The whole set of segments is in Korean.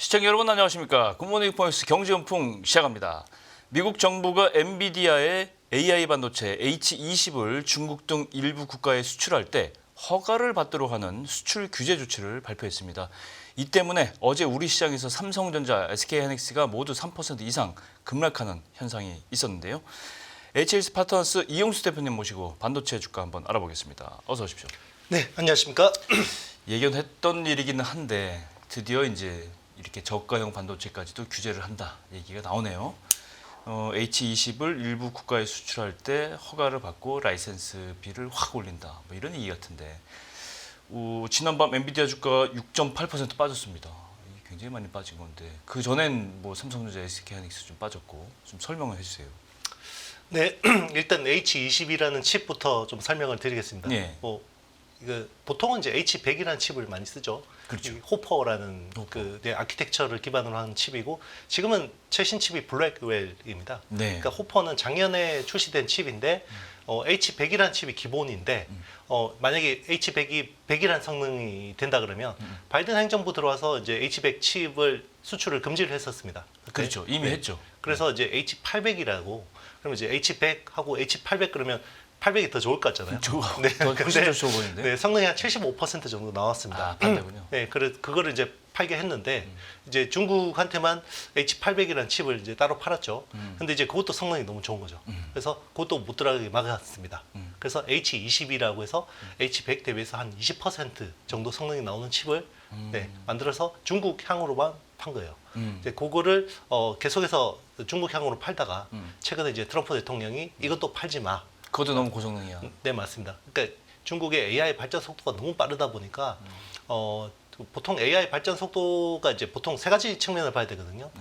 시청자 여러분 안녕하십니까. 굿모닝 포인트 경제연풍 시작합니다. 미국 정부가 엔비디아의 AI 반도체 H20을 중국 등 일부 국가에 수출할 때 허가를 받도록 하는 수출 규제 조치를 발표했습니다. 이 때문에 어제 우리 시장에서 삼성전자, SK하이닉스가 모두 3% 이상 급락하는 현상이 있었는데요. HLS 파트너스 이용수 대표님 모시고 반도체 주가 한번 알아보겠습니다. 어서 오십시오. 네, 안녕하십니까. 예견했던 일이기는 한데 드디어 이제 이렇게 저가형 반도체까지도 규제를 한다 얘기가 나오네요. H20을 일부 국가에 수출할 때 허가를 받고 라이센스비를 확 올린다. 뭐 이런 얘기 같은데 지난밤 엔비디아 주가가 6.8% 빠졌습니다. 이게 굉장히 많이 빠진 건데 그 전엔 뭐 삼성전자, SK하이닉스 좀 빠졌고 좀 설명을 해주세요. 네, 일단 H20이라는 칩부터 좀 설명을 드리겠습니다. 네. 이거 보통은 이제 H100이라는 칩을 많이 쓰죠. 그렇죠. 호퍼라는 아키텍처를 기반으로 하는 칩이고 지금은 최신 칩이 블랙웰입니다. 네. 그러니까 호퍼는 작년에 출시된 칩인데 H100이라는 칩이 기본인데 만약에 H100이 100이라는 성능이 된다 그러면 바이든 행정부 들어와서 이제 H100 칩을 수출을 금지를 했었습니다. 그렇죠. 이미 네. 했죠. 그래서 이제 H800이라고 그러면 이제 H100하고 H800 그러면 800이 더 좋을 것 같잖아요. 네, 훨씬 더 좋아 보이는데. 네, 성능이 한 75% 정도 나왔습니다. 아, 반대군요. 네, 그거를 이제 팔게 했는데 이제 중국한테만 H800이라는 칩을 이제 따로 팔았죠. 근데 이제 그것도 성능이 너무 좋은 거죠. 그래서 그것도 못 들어가게 막았습니다. 그래서 H20이라고 해서 H100 대비해서 한 20% 정도 성능이 나오는 칩을 만들어서 중국향으로만 판 거예요. 이제 그거를 계속해서 중국향으로 팔다가 최근에 이제 트럼프 대통령이 이것도 팔지 마. 그것도 너무 고성능이야. 네, 맞습니다. 그러니까 중국의 AI 발전 속도가 너무 빠르다 보니까 보통 AI 발전 속도가 이제 보통 세 가지 측면을 봐야 되거든요.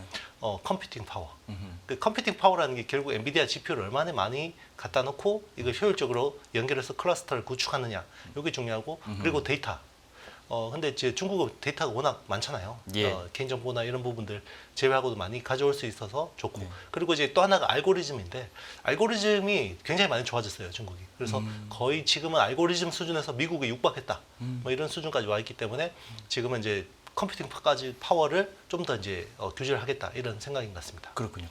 컴퓨팅 파워. 그 컴퓨팅 파워라는 게 결국 엔비디아 GPU를 얼마나 많이 갖다 놓고 이걸 효율적으로 연결해서 클러스터를 구축하느냐. 이게 중요하고 그리고 데이터. 근데 이제 중국은 데이터가 워낙 많잖아요. 예. 개인정보나 이런 부분들 제외하고도 많이 가져올 수 있어서 좋고. 그리고 이제 또 하나가 알고리즘인데 알고리즘이 굉장히 많이 좋아졌어요, 중국이. 그래서 거의 지금은 알고리즘 수준에서 미국에 육박했다. 뭐 이런 수준까지 와 있기 때문에 지금은 이제 컴퓨팅까지 파워를 좀 더 이제 규제를 하겠다 이런 생각인 것 같습니다. 그렇군요.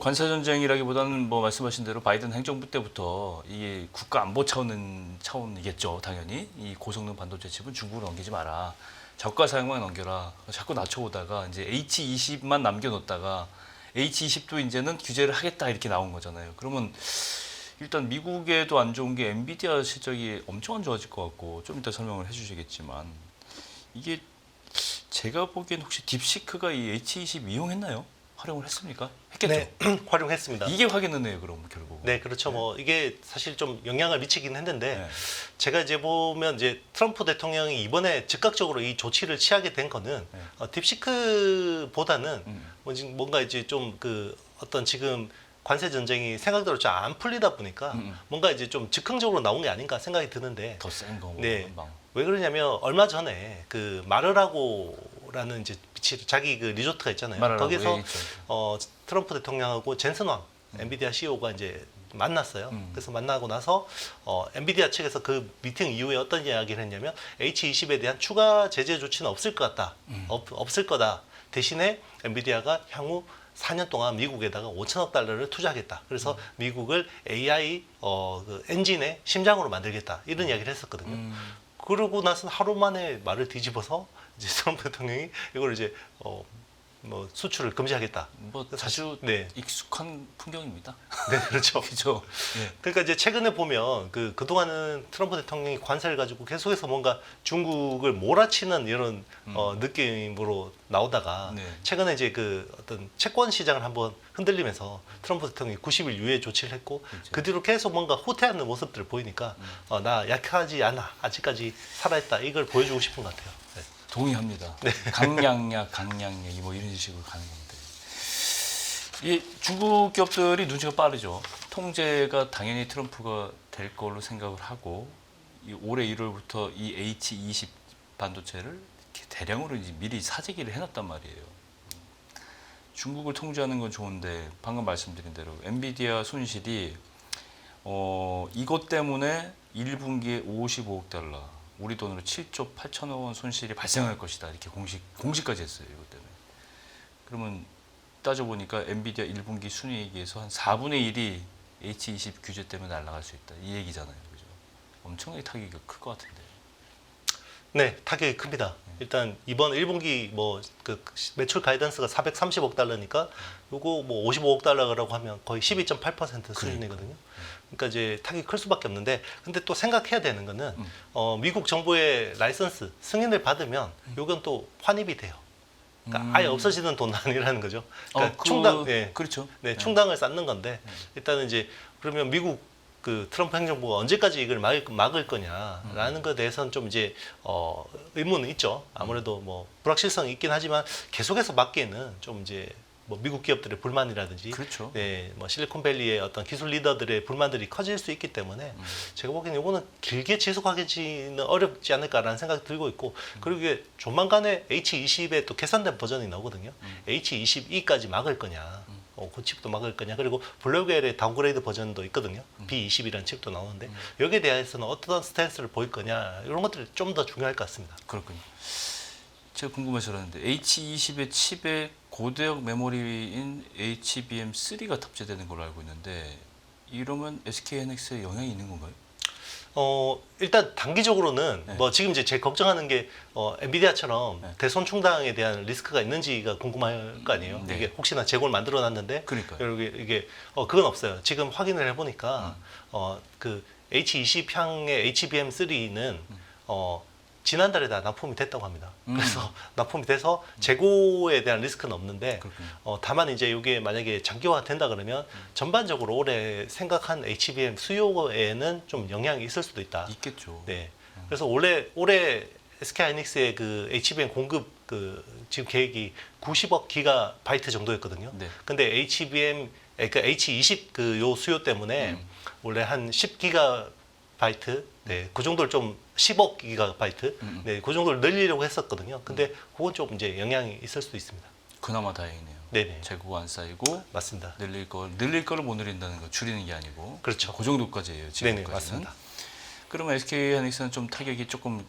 관세 전쟁이라기보다는 말씀하신 대로 바이든 행정부 때부터 이게 국가 안보 차원이겠죠. 당연히 이 고성능 반도체 칩은 중국으로 넘기지 마라. 저가 사양만 넘겨라. 자꾸 낮춰오다가 이제 H20만 남겨놓다가 H20도 이제는 규제를 하겠다 이렇게 나온 거잖아요. 그러면 일단 미국에도 안 좋은 게 엔비디아 실적이 엄청 안 좋아질 것 같고 좀 이따 설명을 해주시겠지만 이게 제가 보기엔 혹시 딥시크가 이 H20 이용했나요? 활용을 했습니까? 했겠죠. 네, 활용했습니다. 이게 확인했네요, 그럼 결국. 네, 그렇죠. 이게 사실 좀 영향을 미치긴 했는데 네. 제가 이제 보면 이제 트럼프 대통령이 이번에 즉각적으로 이 조치를 취하게 된 거는 딥시크보다는 뭔가 이제 좀 어떤 지금 관세 전쟁이 생각대로 잘 안 풀리다 보니까 뭔가 이제 좀 즉흥적으로 나온 게 아닌가 생각이 드는데 더 센 거. 네. 왜 그러냐면 얼마 전에 마르라고라는 이제 자기 리조트가 있잖아요. 마르라고, 거기서 예, 트럼프 대통령하고 젠슨 왕 엔비디아 CEO가 이제 만났어요. 그래서 만나고 나서 엔비디아 측에서 그 미팅 이후에 어떤 이야기를 했냐면 H20에 대한 추가 제재 조치는 없을 것 같다. 없을 거다. 대신에 엔비디아가 향후 4년 동안 미국에다가 5천억 달러를 투자하겠다. 그래서 미국을 AI 엔진의 심장으로 만들겠다. 이런 이야기를 했었거든요. 그러고 나서 하루 만에 말을 뒤집어서 이제 트럼프 대통령이 이걸 이제 수출을 금지하겠다. 아주 네. 익숙한 풍경입니다. 네, 그렇죠. 그죠. 네. 그러니까 이제 최근에 보면 그동안은 트럼프 대통령이 관세를 가지고 계속해서 뭔가 중국을 몰아치는 이런 느낌으로 나오다가 네. 최근에 이제 어떤 채권 시장을 한번 흔들리면서 트럼프 대통령이 90일 유예 조치를 했고 그렇죠. 그 뒤로 계속 뭔가 후퇴하는 모습들을 보이니까 나 약하지 않아. 아직까지 살아있다. 이걸 보여주고 싶은 것 같아요. 네. 동의합니다. 강약약 이런 식으로 가는 건데. 이 중국 기업들이 눈치가 빠르죠. 통제가 당연히 트럼프가 될 걸로 생각을 하고 올해 1월부터 이 H20 반도체를 이렇게 대량으로 이제 미리 사재기를 해놨단 말이에요. 중국을 통제하는 건 좋은데 방금 말씀드린 대로 엔비디아 손실이 이것 때문에 1분기에 55억 달러, 우리 돈으로 7조 8천억 원 손실이 발생할 것이다. 이렇게 공시까지 했어요. 이것 때문에. 그러면 따져보니까 엔비디아 1분기 순이익에서 한 4분의 1이 H20 규제 때문에 날아갈 수 있다. 이 얘기잖아요. 그죠? 엄청나게 타격이 클 것 같은데. 네, 타격이 큽니다. 일단 이번 1분기 뭐 그 매출 가이던스가 430억 달러니까 요거 뭐 55억 달러라고 하면 거의 12.8% 수준이거든요. 그러니까 이제 타격이 클 수밖에 없는데, 근데 또 생각해야 되는 거는 미국 정부의 라이선스 승인을 받으면 요건 또 환입이 돼요. 그러니까 아예 없어지는 돈 아니라는 거죠. 그러니까 충당, 예, 그렇죠. 네, 충당을 쌓는 건데, 일단은 이제 그러면 미국 그 트럼프 행정부가 언제까지 이걸 막을 거냐라는 것에 대해서는 좀 이제 의문은 있죠. 아무래도 뭐 불확실성이 있긴 하지만 계속해서 막기에는 좀 이제 뭐 미국 기업들의 불만이라든지, 그렇죠. 네, 뭐 실리콘밸리의 어떤 기술 리더들의 불만들이 커질 수 있기 때문에 제가 보기에는 이거는 길게 지속하기는 어렵지 않을까라는 생각이 들고 있고, 그리고 이게 조만간에 H20의 또 개선된 버전이 나오거든요. H22까지 막을 거냐, 그 칩도 막을 거냐, 그리고 블루웰의 다운그레이드 버전도 있거든요. B20이라는 칩도 나오는데 여기에 대해서는 어떤 스탠스를 보일 거냐, 이런 것들이 좀 더 중요할 것 같습니다. 그렇군요. 제가 궁금해서 그러는데 H20의 칩에 고대역 메모리인 HBM3가 탑재되는 걸로 알고 있는데 이러면 SK하이닉스에 영향이 있는 건가요? 일단 단기적으로는 네. 뭐 지금 이제 제일 걱정하는 게 엔비디아처럼 네. 대손 충당에 대한 리스크가 있는지가 궁금할 거 아니에요. 네. 이게 혹시나 재고를 만들어 놨는데 그러니까요. 이게 그건 없어요. 지금 확인을 해보니까 그 H20향의 HBM3는 지난달에 다 납품이 됐다고 합니다. 그래서 납품이 돼서 재고에 대한 리스크는 없는데, 그렇군요. 다만 이제 이게 만약에 장기화가 된다 그러면 전반적으로 올해 생각한 HBM 수요에는 좀 영향이 있을 수도 있다. 있겠죠. 네. 그래서 올해 SK하이닉스의 그 HBM 공급 그 지금 계획이 90억 기가바이트 정도였거든요. 네. 근데 그러니까 H20 그 요 수요 때문에 원래 한 10기가바이트, 네, 그 정도를 좀 10억 기가바이트, 네, 그 정도를 늘리려고 했었거든요. 근데 그건 좀 이제 영향이 있을 수도 있습니다. 그나마 다행이네요. 네네. 재고가 안 쌓이고 맞습니다. 늘릴 거를 못 늘린다는 거, 줄이는 게 아니고. 그렇죠. 그 정도까지예요. 네네, 지금까지는. 맞습니다. 그러면 SK하이닉스는 좀 타격이 조금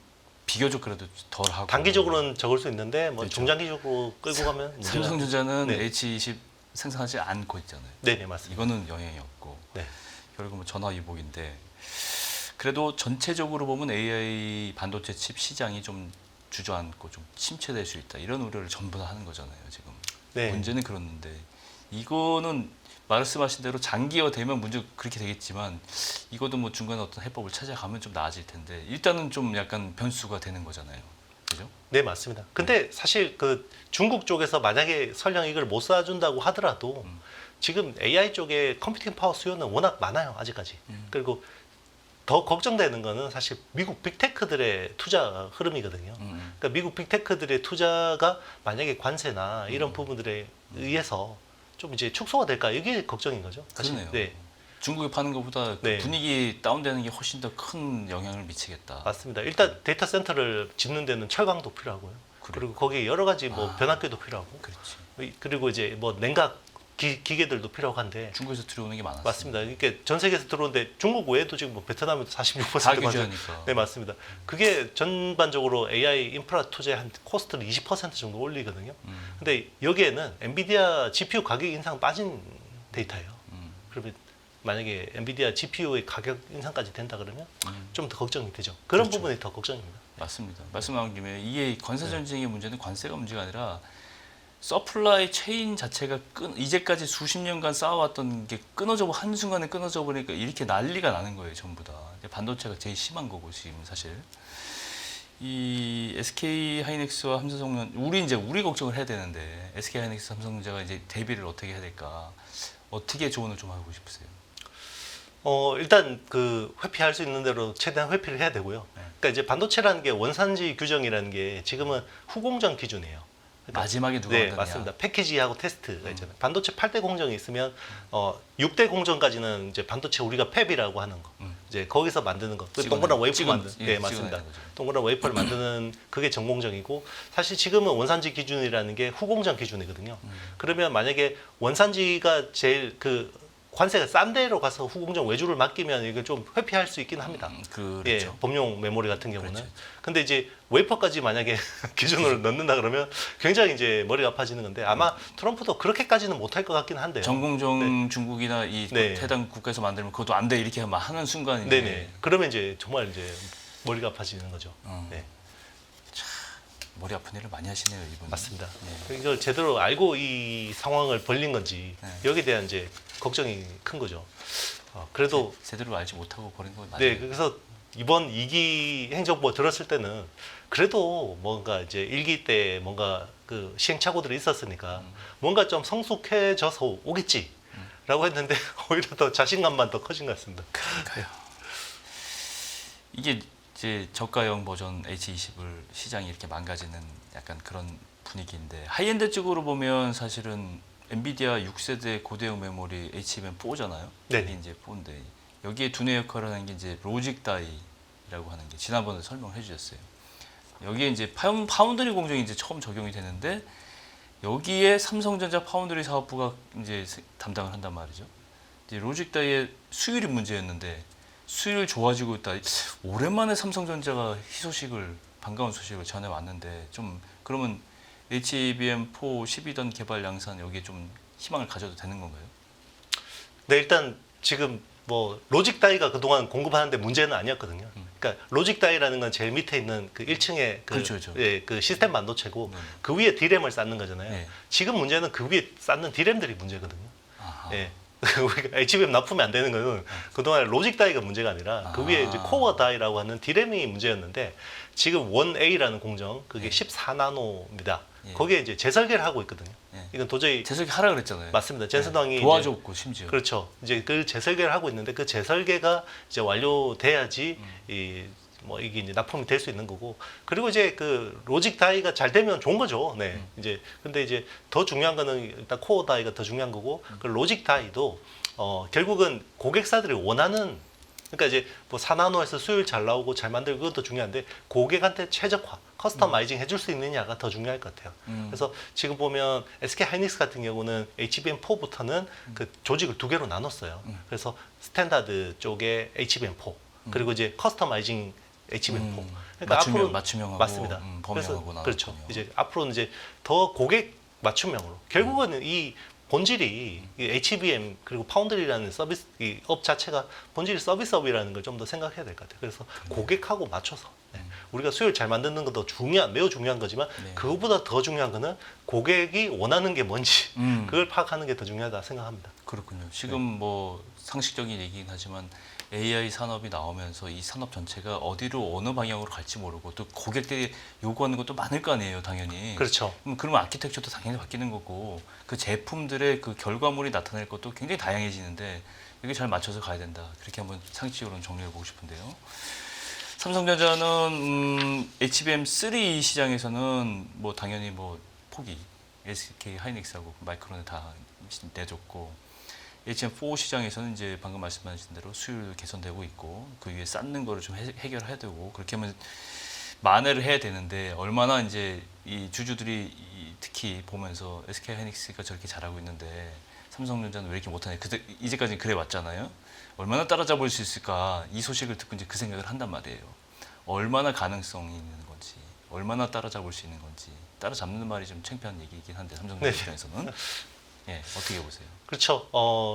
비교적 그래도 덜하고. 단기적으로는 적을 수 있는데 뭐 그렇죠. 중장기적으로 끌고 가면 문제가- 삼성전자는 네. H20 생산하지 않고 있잖아요. 네네, 맞습니다. 이거는 영향이 없고. 네. 결국 뭐 전화위복인데, 그래도 전체적으로 보면 AI 반도체 칩 시장이 좀 주저앉고 좀 침체될 수 있다, 이런 우려를 전부 다 하는 거잖아요 지금. 네. 문제는 그렇는데 이거는 말씀하신 대로 장기화되면 문제 그렇게 되겠지만, 이것도 뭐 중간에 어떤 해법을 찾아가면 좀 나아질 텐데 일단은 좀 약간 변수가 되는 거잖아요. 그죠? 네, 맞습니다. 근데 사실 그 중국 쪽에서 만약에 설령 이걸 못 쏴준다고 하더라도 지금 AI 쪽에 컴퓨팅 파워 수요는 워낙 많아요, 아직까지. 그리고 더 걱정되는 거는 사실 미국 빅테크들의 투자 흐름이거든요. 그러니까 미국 빅테크들의 투자가 만약에 관세나 이런 부분들에 의해서 좀 이제 축소가 될까, 이게 걱정인 거죠. 사실. 그러네요. 네, 중국에 파는 것보다 그 네. 분위기 다운되는 게 훨씬 더 큰 영향을 미치겠다. 맞습니다. 일단 데이터 센터를 짓는 데는 철강도 필요하고요. 그래요. 그리고 거기에 여러 가지 뭐 변압기도 필요하고, 그렇지. 그리고 이제 뭐 냉각 기계들도 필요하고 한데. 중국에서 들어오는 게 많았어요. 맞습니다. 이게 전 세계에서 들어오는데 중국 외에도 지금 뭐 베트남에도 46% 다 맞아요. 규제하니까. 네, 맞습니다. 그게 전반적으로 AI 인프라 투자의 한 코스트를 20% 정도 올리거든요. 근데 여기에는 엔비디아 GPU 가격 인상 빠진 데이터예요. 그러면 만약에 엔비디아 GPU의 가격 인상까지 된다 그러면 좀 더 걱정이 되죠. 그런 그렇죠. 부분이 더 걱정입니다. 맞습니다. 말씀 나온 김에 이게 관세 전쟁의 문제는 관세가 문제가 아니라 서플라이 체인 자체가 이제까지 수십 년간 쌓아왔던 게 한순간에 끊어져 버리니까 이렇게 난리가 나는 거예요, 전부 다. 반도체가 제일 심한 거고 지금 사실. 이 SK하이닉스와 삼성전자, 우리 걱정을 해야 되는데 SK하이닉스, 삼성전자가 이제 대비를 어떻게 해야 될까? 어떻게 조언을 좀 하고 싶으세요? 일단 그 회피할 수 있는 대로 최대한 회피를 해야 되고요. 그러니까 이제 반도체라는 게 원산지 규정이라는 게 지금은 후공정 기준이에요. 그러니까 마지막에 누가 네, 만드느냐. 맞습니다. 패키지하고 테스트가 있잖아요. 반도체 8대 공정이 있으면 6대 공정까지는 이제 반도체 우리가 팹이라고 하는 거. 이제 거기서 만드는 거. 그 동그란 웨이퍼 네, 맞습니다. 동그란 웨이퍼를 만드는 그게 전공정이고, 사실 지금은 원산지 기준이라는 게 후공정 기준이거든요. 그러면 만약에 원산지가 제일 그 관세가 싼 데로 가서 후공정 외주를 맡기면 이게 좀 회피할 수 있긴 합니다. 그렇죠. 예, 범용 메모리 같은 경우는. 그렇죠. 근데 이제 웨이퍼까지 만약에 기준으로 넣는다 그러면 굉장히 이제 머리가 아파지는 건데 아마 트럼프도 그렇게까지는 못할 것 같긴 한데요. 전공정 중국이나 이 네. 해당 국가에서 만들면 그것도 안 돼 이렇게 하는 순간 네네. 그러면 이제 정말 이제 머리가 아파지는 거죠. 네. 머리 아픈 일을 많이 하시네요, 이분. 맞습니다. 네. 이걸 제대로 알고 이 상황을 벌린 건지 네. 여기에 대한 이제 걱정이 큰 거죠. 그래도 제대로 알지 못하고 버린 거 맞아요. 네, 그래서 이번 2기 행정부 들었을 때는 그래도 뭔가 이제 1기 때 뭔가 그 시행착오들이 있었으니까 뭔가 좀 성숙해져서 오겠지라고 했는데 오히려 더 자신감만 더 커진 것 같습니다. 그러니까요. 이게 이제 저가형 버전 H20을 시장이 이렇게 망가지는 약간 그런 분위기인데 하이엔드 쪽으로 보면 사실은 엔비디아 6세대 고대형 메모리 HBM4잖아요. 네네. 이게 이제 4인데 여기에 두뇌 역할을 하는 게 이제 로직 다이라고 하는 게 지난번에 설명을 해주셨어요. 여기에 이제 파운드리 공정이 이제 처음 적용이 되는데 여기에 삼성전자 파운드리 사업부가 이제 담당을 한단 말이죠. 이제 로직 다이의 수율이 문제였는데 수율 좋아지고 있다. 오랜만에 삼성전자가 희소식을 반가운 소식을 전해왔는데 좀 그러면 HBM4 12단 개발 양산 여기에 좀 희망을 가져도 되는 건가요? 네, 일단 지금 뭐 로직 다이가 그동안 공급하는데 문제는 아니었거든요. 그러니까 로직 다이라는 건 제일 밑에 있는 그 1층에 그, 그렇죠, 그렇죠. 예, 그 시스템 반도체고 네. 그 위에 D램을 쌓는 거잖아요. 네. 지금 문제는 그 위에 쌓는 D램들이 문제거든요. 아하. 예. 우리가 HBM 납품이 안 되는 거는 그동안 로직 다이가 문제가 아니라 그 위에 이제 아. 코어 다이라고 하는 D램이 문제였는데 지금 1A라는 공정 그게 예. 14나노입니다. 예. 거기에 이제 재설계를 하고 있거든요. 예. 이건 도저히 재석이 하라 그랬잖아요. 맞습니다. 젠슨왕이 도와줬고 심지어. 그렇죠. 이제 그 재설계를 하고 있는데 그 재설계가 이제 완료돼야지 이 뭐 이게 이제 납품이 될 수 있는 거고 그리고 이제 그 로직 다이가 잘 되면 좋은 거죠. 네. 이제 근데 이제 더 중요한 거는 일단 코어 다이가 더 중요한 거고 그 로직 다이도 결국은 고객사들이 원하는 그러니까 이제 뭐 4나노에서 수율 잘 나오고 잘 만들고 그것도 중요한데 고객한테 최적화, 커스터마이징 해줄 수 있느냐가 더 중요할 것 같아요. 그래서 지금 보면 SK 하이닉스 같은 경우는 HBM4부터는 그 조직을 두 개로 나눴어요. 그래서 스탠다드 쪽에 HBM4 그리고 이제 커스터마이징 HBM4. 그러니까 맞춤형하고 맞습니다. 범용하고 그래서 나눴군요. 그렇죠. 이제 앞으로는 이제 더 고객 맞춤형으로 결국은 이 본질이 이 HBM 그리고 파운드리라는 서비스 이 업 자체가 본질이 서비스업이라는 걸 좀 더 생각해야 될 것 같아요. 그래서 고객하고 맞춰서 우리가 수율 잘 만드는 것도 매우 중요한 거지만 네. 그것보다 더 중요한 거는 고객이 원하는 게 뭔지 음. 그걸 파악하는 게 더 중요하다 생각합니다. 그렇군요. 지금 뭐 상식적인 얘기긴 하지만 AI 산업이 나오면서 이 산업 전체가 어디로 어느 방향으로 갈지 모르고 또 고객들이 요구하는 것도 많을 거 아니에요, 당연히. 그렇죠. 그러면 아키텍처도 당연히 바뀌는 거고 그 제품들의 그 결과물이 나타낼 것도 굉장히 다양해지는데 여기 잘 맞춰서 가야 된다. 그렇게 한번 상식적으로는 정리해 보고 싶은데요. 삼성전자는 HBM3 시장에서는 뭐 당연히 뭐 포기 SK 하이닉스하고 마이크론에 다 내줬고 HBM4 시장에서는 이제 방금 말씀하신 대로 수율 개선되고 있고 그 위에 쌓는 거를 좀 해결해야 되고 그렇게 하면 만회를 해야 되는데 얼마나 이제 이 주주들이 특히 보면서 SK 하이닉스가 저렇게 잘하고 있는데 삼성전자는 왜 이렇게 못하냐 이제까지 그래 왔잖아요. 얼마나 따라잡을 수 있을까 이 소식을 듣고 이제 그 생각을 한단 말이에요. 얼마나 가능성이 있는 건지 얼마나 따라잡을 수 있는 건지 따라잡는 말이 좀 창피한 얘기이긴 한데 삼성전자 네. 입장에서는 예, 어떻게 보세요? 그렇죠.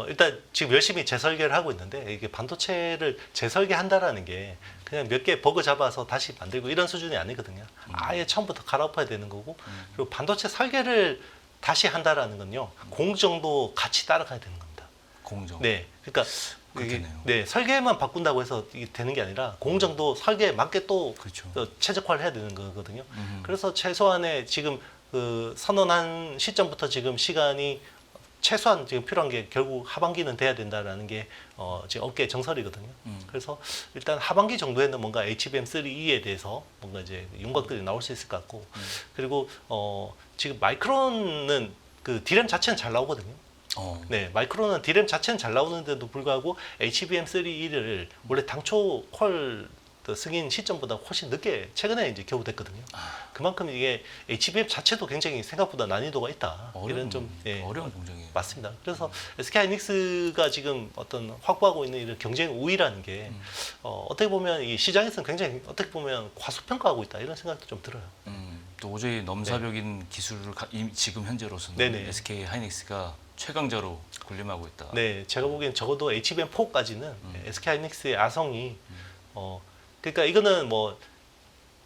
일단 지금 열심히 재설계를 하고 있는데 이게 반도체를 재설계한다라는 게 그냥 몇 개 버그 잡아서 다시 만들고 이런 수준이 아니거든요. 아예 처음부터 갈아엎어야 되는 거고 그리고 반도체 설계를 다시 한다라는 건요. 공정도 같이 따라가야 되는 겁니다. 공정. 네, 그러니까 이게, 그렇겠네요. 네 설계만 바꾼다고 해서 이게 되는 게 아니라 공정도 설계에 맞게 또 그렇죠. 최적화를 해야 되는 거거든요. 그래서 최소한의 지금 그 선언한 시점부터 지금 시간이 최소한 지금 필요한 게 결국 하반기는 돼야 된다라는 게 지금 업계 정설이거든요. 그래서 일단 하반기 정도에는 뭔가 HBM3E에 대해서 뭔가 이제 윤곽들이 나올 수 있을 것 같고 그리고 지금 마이크론은 그 D램 자체는 잘 나오거든요. 네, 마이크론은 D램 자체는 잘 나오는데도 불구하고 HBM3E를 원래 당초 퀄 또 승인 시점보다 훨씬 늦게 최근에 이제 겨우 됐거든요. 그만큼 이게 HBM 자체도 굉장히 생각보다 난이도가 있다. 이런 좀 어려운 공정이에요. 맞습니다. 그래서 SK하이닉스가 지금 어떤 확보하고 있는 이런 경쟁 우위라는 게 어떻게 보면 이 시장에서는 굉장히 어떻게 보면 과소평가하고 있다 이런 생각도 좀 들어요. 또 도저히 넘사벽인 기술을 지금 현재로서는 네네. SK 하이닉스가 최강자로 군림하고 있다. 네, 제가 보기엔 적어도 HBM4까지는 SK하이닉스의 아성이 그러니까 이거는 뭐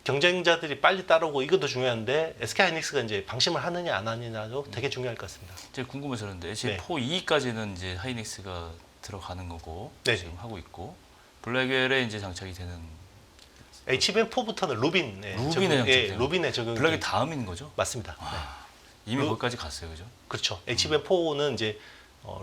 경쟁자들이 빨리 따라오고 이것도 중요한데 SK하이닉스가 이제 방심을 하느냐 안 하느냐도 되게 중요할 것 같습니다. 제가 궁금해서 그런데 네. HBM4E까지는 이제 하이닉스가 들어가는 거고 네. 지금 하고 있고 블랙웰에 이제 장착이 되는 HBM4부터는 루빈에 루빈에 적용, 장착돼요. 루빈에 적용 블랙이 다음인 거죠? 맞습니다. 네. 이미 거기까지 갔어요, 그죠? 그렇죠. HBM4는 이제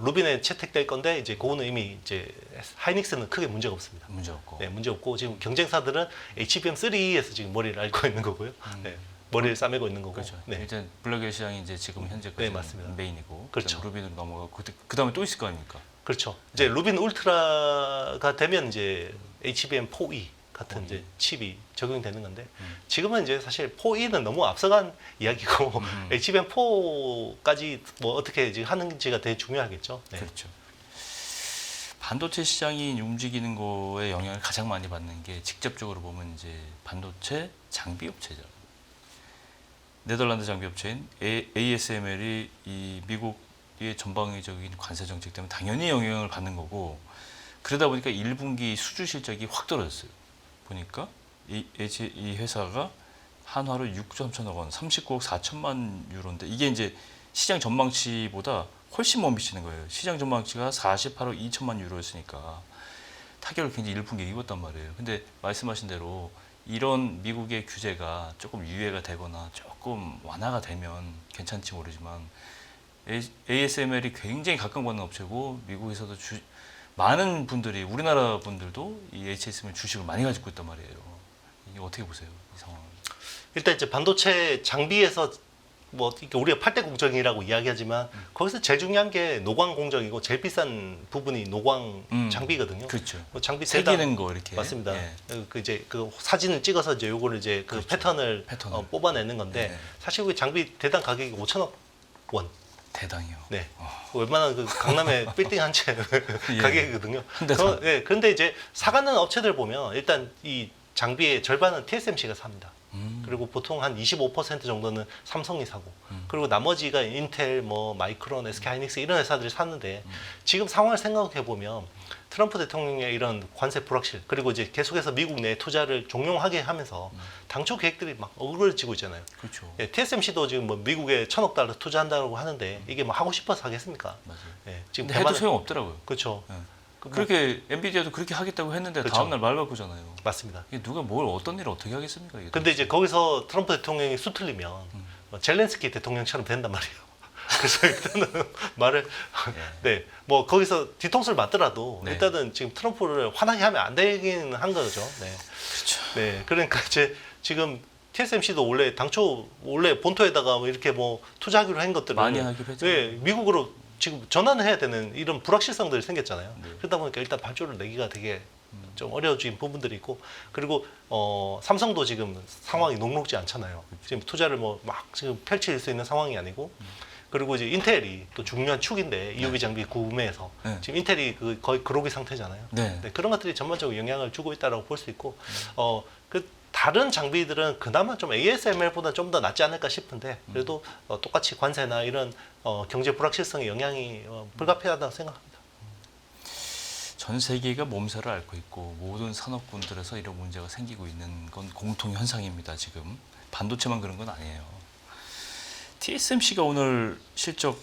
루빈에 채택될 건데 이제 그거는 이미 이제 하이닉스는 크게 문제가 없습니다. 문제 없고. 네, 문제 없고 지금 경쟁사들은 HBM3에서 지금 머리를 앓고 있는 거고요. 네, 머리를 싸매고 있는 거고. 그렇죠. 네, 일단 블랙웰 시장이 이제 지금 현재까지 네, 맞습니다. 메인이고, 그렇죠. 루빈으로 넘어가고 그 다음에 또 있을 거 아닙니까? 그렇죠. 이제 루빈 울트라가 되면 이제 HBM4E 같은 이제 칩이 적용되는 건데 지금은 이제 사실 4E는 너무 앞서간 이야기고 HBM4까지 뭐 어떻게 지금 하는지가 되게 중요하겠죠. 네. 그렇죠. 반도체 시장이 움직이는 거에 영향을 가장 많이 받는 게 직접적으로 보면 이제 반도체 장비 업체죠. 네덜란드 장비 업체인 ASML이 이 미국의 전방위적인 관세 정책 때문에 당연히 영향을 받는 거고 그러다 보니까 1분기 수주 실적이 확 떨어졌어요. 보니까 이 회사가 한화로 6조 3천억 원, 39억 4천만 유로인데 이게 이제 시장 전망치보다 훨씬 못 미치는 거예요. 시장 전망치가 48억 2천만 유로였으니까 타격을 굉장히 1분기에 입었단 말이에요. 근데 말씀하신 대로 이런 미국의 규제가 조금 유예가 되거나 조금 완화가 되면 괜찮지 모르지만 ASML이 굉장히 각광받는 업체고 미국에서도 많은 분들이 우리나라 분들도 이 HSML 주식을 많이 가지고 있단 말이에요. 이게 어떻게 보세요? 이 상황. 일단 이제 반도체 장비에서 뭐 이렇게 우리가 8대 공정이라고 이야기하지만 거기서 제일 중요한 게 노광 공정이고 제일 비싼 부분이 노광 장비거든요. 그렇죠. 뭐 장비 새기는 거 이렇게. 맞습니다. 예. 그 이제 그 사진을 찍어서 이제 요거를 이제 그 그렇죠. 패턴을 뽑아내는 건데 네. 사실 그 장비 대당 가격이 5천억 원. 대당이요. 네. 웬만한 그 강남의 빌딩 한 채 예. 가격이거든요. 근데 네. 그런데 이제 사가는 업체들 보면 일단 이 장비의 절반은 TSMC가 삽니다. 그리고 보통 한 25% 정도는 삼성이 사고, 그리고 나머지가 인텔, 뭐 마이크론, SK하이닉스 이런 회사들이 사는데 지금 상황을 생각해 보면 트럼프 대통령의 이런 관세 불확실, 그리고 이제 계속해서 미국 내 투자를 종용하게 하면서 당초 계획들이 막 어그러지고 있잖아요. 그렇죠. 예, TSMC도 지금 뭐 미국에 1,000억 달러 투자한다고 하는데 이게 뭐 하고 싶어서 하겠습니까? 맞아요. 예, 지금 근데 해도 소용 없더라고요. 그렇죠. 예. 뭐 그렇게 엔비디아도 그렇게 하겠다고 했는데 그렇죠. 다음 날 말 바꾸잖아요. 맞습니다. 이게 누가 뭘 어떤 일을 어떻게 하겠습니까? 이게 근데 이제 거기서 트럼프 대통령이 수틀리면 뭐 젤렌스키 대통령처럼 된단 말이에요. 그래서 일단은 말을 네, 뭐 거기서 뒤통수를 맞더라도 네. 일단은 지금 트럼프를 화나게 하면 안 되긴 한 거죠. 네, 그렇죠. 네, 그러니까 이제 지금 TSMC도 원래 당초 원래 본토에다가 뭐 이렇게 뭐 투자하기로 한 것들을 많이 하기로 했죠. 네, 미국으로 지금 전환을 해야 되는 이런 불확실성들이 생겼잖아요. 네. 그러다 보니까 일단 발주를 내기가 되게 좀 어려워진 부분들이 있고, 그리고 삼성도 지금 상황이 녹록지 않잖아요. 지금 투자를 뭐 막 지금 펼칠 수 있는 상황이 아니고, 그리고 이제 인텔이 또 중요한 축인데 EUV 장비 구매에서 네. 지금 인텔이 거의 그로기 상태잖아요. 네. 네, 그런 것들이 전반적으로 영향을 주고 있다라고 볼 수 있고, 그 다른 장비들은 그나마 좀 ASML보다 좀 더 낫지 않을까 싶은데 그래도 똑같이 관세나 이런 경제 불확실성의 영향이 불가피하다고 생각합니다. 전 세계가 몸살을 앓고 있고 모든 산업군들에서 이런 문제가 생기고 있는 건 공통 현상입니다. 지금 반도체만 그런 건 아니에요. TSMC가 오늘 실적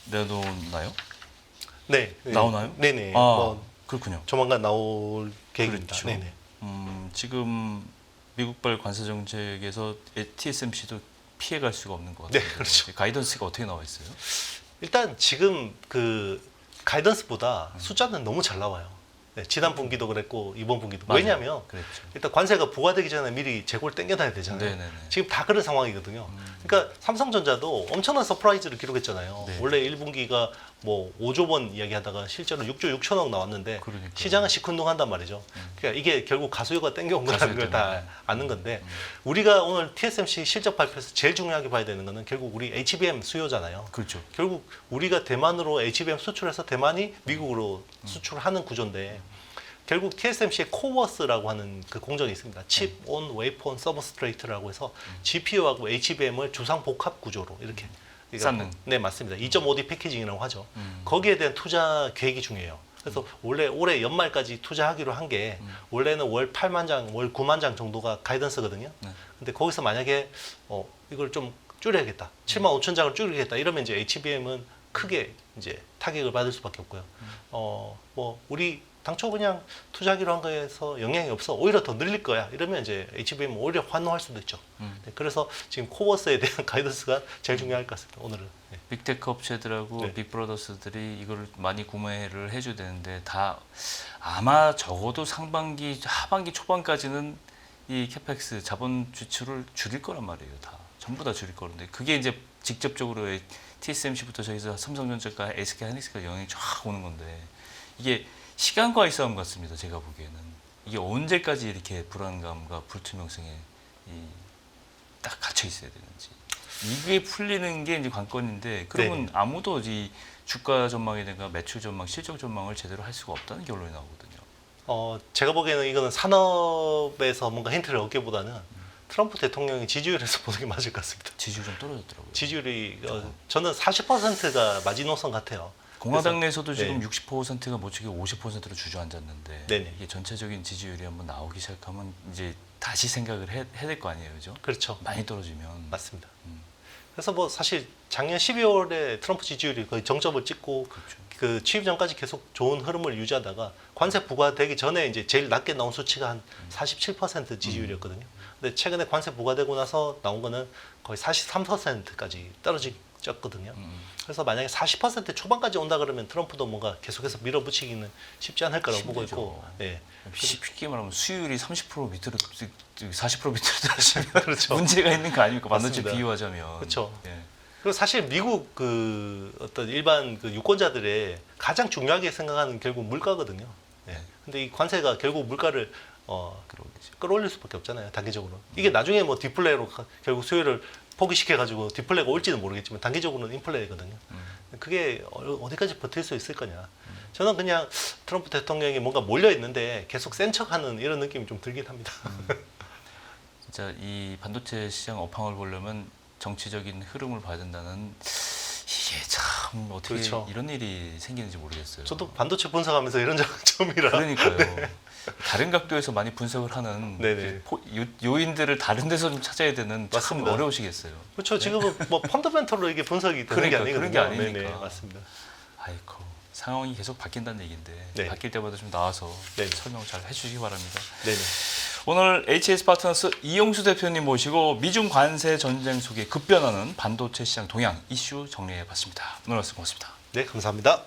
내놓나요? 네, 나오나요? 네네. 그렇군요. 조만간 나올 계획입니다. 그렇죠. 네네. 지금 미국발 관세 정책에서 TSMC도 피해갈 수가 없는 것 같아요. 네, 그렇죠. 가이던스가 어떻게 나와 있어요? 일단 지금 그 가이던스보다 숫자는 너무 잘 나와요. 네, 지난 분기도 그랬고 이번 분기도. 맞아요. 왜냐하면 그랬죠. 일단 관세가 부과되기 전에 미리 재고를 땡겨놔야 되잖아요. 네네네. 지금 다 그런 상황이거든요. 그러니까 삼성전자도 엄청난 서프라이즈를 기록했잖아요. 네. 원래 1분기가 뭐 5조 원 이야기하다가 실제로 6조 6천억 나왔는데 그러니까요. 시장은 시큰둥한단 말이죠. 그러니까 이게 결국 가수요가 땡겨온 거라는 걸 다 때문에. 아는 건데 우리가 오늘 TSMC 실적 발표에서 제일 중요하게 봐야 되는 거는 결국 우리 HBM 수요잖아요. 그렇죠. 결국 우리가 대만으로 HBM 수출해서 대만이 미국으로 수출하는 구조인데 결국 TSMC의 코워스라고 하는 그 공정이 있습니다. 칩 온 웨이퍼 온 서브스트레이트라고 해서 GPU하고 HBM을 주상 복합 구조로 이렇게 쌓는. 네, 맞습니다. 2.5D 패키징이라고 하죠. 거기에 대한 투자 계획이 중요해요. 그래서 원래 올해 연말까지 투자하기로 한 게 원래는 월 8만 장, 월 9만 장 정도가 가이던스거든요. 근데 거기서 만약에 이걸 좀 줄여야겠다. 7만 5천 장을 줄이겠다. 이러면 이제 HBM은 크게 이제 타격을 받을 수밖에 없고요. 뭐 우리 당초 그냥 투자하기로 한 거에서 영향이 없어. 오히려 더 늘릴 거야. 이러면 이제 HBM 오히려 환호할 수도 있죠. 네, 그래서 지금 코버스에 대한 가이던스가 제일 중요할 것 같습니다. 오늘은. 네. 빅테크 업체들하고 네. 빅브라더스들이 이걸 많이 구매를 해줘야 되는데 다 아마 적어도 상반기, 하반기 초반까지는 이 캐펙스 자본 지출을 줄일 거란 말이에요. 다 전부 다 줄일 거는데 그게 이제 직접적으로 TSMC부터 저기서 삼성전자가 SK 하이닉스가 영향이 쫙 오는 건데 이게 시간과의 싸움 같습니다. 제가 보기에는 이게 언제까지 이렇게 불안감과 불투명성에 딱 갇혀 있어야 되는지 이게 풀리는 게 이제 관건인데 그러면 네. 아무도 이 주가 전망이든가 매출 전망, 실적 전망을 제대로 할 수가 없다는 결론이 나오거든요. 제가 보기에는 이거는 산업에서 뭔가 힌트를 얻기보다는 트럼프 대통령의 지지율에서 보는 게 맞을 것 같습니다. 지지율 좀 떨어졌더라고요. 지지율이 저는 40%가 마지노선 같아요. 공화당 내에서도 지금 네. 60%가 못지게 50%로 주저앉았는데 네네. 이게 전체적인 지지율이 한번 나오기 시작하면 이제 다시 생각을 해야 될 거 아니에요, 그죠? 그렇죠. 많이 떨어지면 맞습니다. 그래서 뭐 사실 작년 12월에 트럼프 지지율이 거의 정점을 찍고 그렇죠. 그 취임 전까지 계속 좋은 흐름을 유지하다가 관세 부과되기 전에 이제 제일 낮게 나온 수치가 한 47% 지지율이었거든요. 근데 최근에 관세 부과되고 나서 나온 거는 거의 43%까지 떨어졌거든요. 그래서 만약에 40% 초반까지 온다 그러면 트럼프도 뭔가 계속해서 밀어붙이기는 쉽지 않을 거라고 보고 힘들죠. 있고. 네. 쉽게 말하면 수율이 30% 밑으로 40% 밑으로 떨어지면 그렇죠. 문제가 있는 거 아닙니까? 반도체 맞습니다. 비유하자면. 그렇죠. 예. 그리고 사실 미국 그 어떤 일반 그 유권자들의 가장 중요하게 생각하는 결국 물가거든요. 네. 근데 이 관세가 결국 물가를 끌어올릴 수밖에 없잖아요. 단기적으로. 이게 나중에 뭐 디플레이로 결국 수요를 포기시켜 가지고 디플레이가 올지는 모르겠지만 단기적으로는 인플레이거든요. 그게 어디까지 버틸 수 있을 거냐. 저는 그냥 트럼프 대통령이 뭔가 몰려 있는데 계속 센 척하는 이런 느낌이 좀 들긴 합니다. 진짜 이 반도체 시장 업황을 보려면 정치적인 흐름을 봐야 된다는 이게 참 어떻게 그렇죠. 이런 일이 생기는지 모르겠어요. 저도 반도체 분석하면서 이런 적 처음이라. 그러니까요. 다른 각도에서 많이 분석을 하는 네네. 요인들을 다른 데서 좀 찾아야 되는 참 맞습니다. 어려우시겠어요. 그렇죠. 지금은 뭐 펀더멘털로 이게 분석이 되는 게 그러니까, 아니거든요. 그런 게 아니니까. 네네, 맞습니다. 아이고 상황이 계속 바뀐다는 얘기인데 네. 바뀔 때마다 좀 나와서 네네. 설명 잘 해주시기 바랍니다. 네네. 오늘 HS 파트너스 이용수 대표님 모시고 미중 관세 전쟁 속에 급변하는 반도체 시장 동향 이슈 정리해봤습니다. 오늘 말씀 고맙습니다. 네, 감사합니다.